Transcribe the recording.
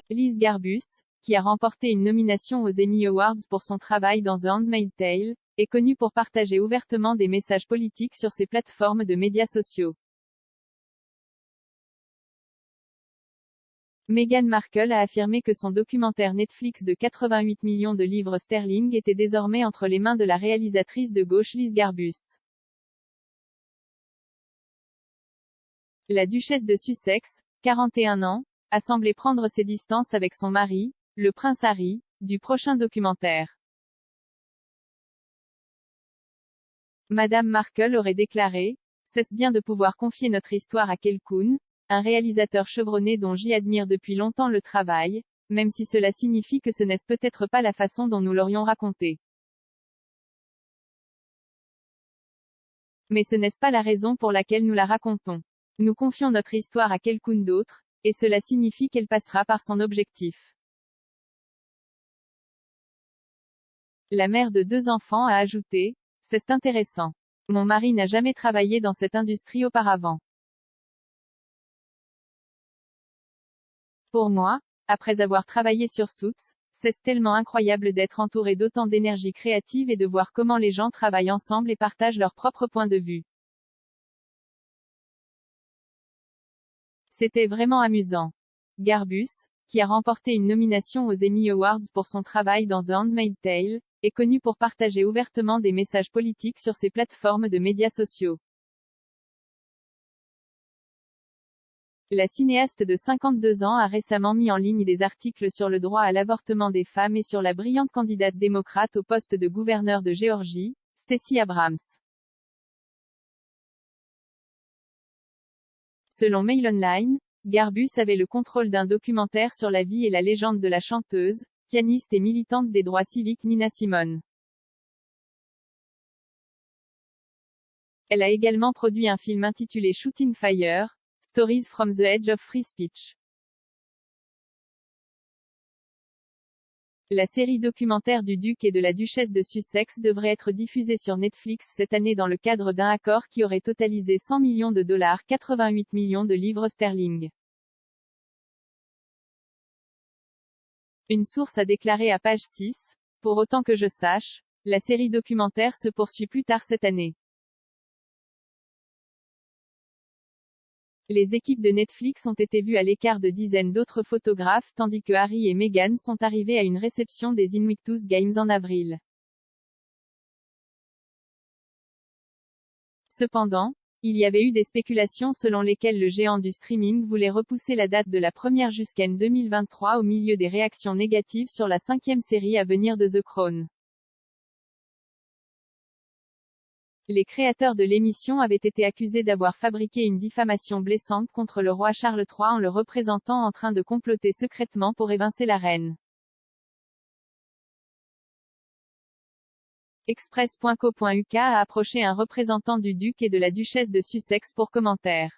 Liz Garbus, qui a remporté une nomination aux Emmy Awards pour son travail dans The Handmaid's Tale, est connue pour partager ouvertement des messages politiques sur ses plateformes de médias sociaux. Meghan Markle a affirmé que son documentaire Netflix de 88 millions de livres sterling était désormais entre les mains de la réalisatrice de gauche Liz Garbus. La duchesse de Sussex, 41 ans, a semblé prendre ses distances avec son mari, le prince Harry, du prochain documentaire. Madame Markle aurait déclaré: « C'est bien de pouvoir confier notre histoire à quelqu'un, un réalisateur chevronné dont j'admire depuis longtemps le travail, même si cela signifie que ce n'est peut-être pas la façon dont nous l'aurions raconté. Mais ce n'est pas la raison pour laquelle nous la racontons. Nous confions notre histoire à quelqu'un d'autre, et cela signifie qu'elle passera par son objectif. » La mère de 2 enfants a ajouté: « C'est intéressant. Mon mari n'a jamais travaillé dans cette industrie auparavant. Pour moi, après avoir travaillé sur Suits, c'est tellement incroyable d'être entouré d'autant d'énergie créative et de voir comment les gens travaillent ensemble et partagent leur propre point de vue. C'était vraiment amusant. » Garbus, qui a remporté une nomination aux Emmy Awards pour son travail dans The Handmaid's Tale, est connue pour partager ouvertement des messages politiques sur ses plateformes de médias sociaux. La cinéaste de 52 ans a récemment mis en ligne des articles sur le droit à l'avortement des femmes et sur la brillante candidate démocrate au poste de gouverneur de Géorgie, Stacey Abrams. Selon Mail Online, Garbus avait le contrôle d'un documentaire sur la vie et la légende de la chanteuse, pianiste et militante des droits civiques Nina Simone. Elle a également produit un film intitulé Shooting Fire: Stories from the Edge of Free Speech. La série documentaire du duc et de la duchesse de Sussex devrait être diffusée sur Netflix cette année dans le cadre d'un accord qui aurait totalisé 100 millions de dollars, 88 millions de livres sterling. Une source a déclaré à Page 6, « Pour autant que je sache, la série documentaire se poursuit plus tard cette année. » Les équipes de Netflix ont été vues à l'écart de dizaines d'autres photographes tandis que Harry et Meghan sont arrivés à une réception des Invictus Games en avril. Cependant, il y avait eu des spéculations selon lesquelles le géant du streaming voulait repousser la date de la première jusqu'en 2023 au milieu des réactions négatives sur la 5e série à venir de The Crown. Les créateurs de l'émission avaient été accusés d'avoir fabriqué une diffamation blessante contre le roi Charles III en le représentant en train de comploter secrètement pour évincer la reine. Express.co.uk a approché un représentant du duc et de la duchesse de Sussex pour commentaire.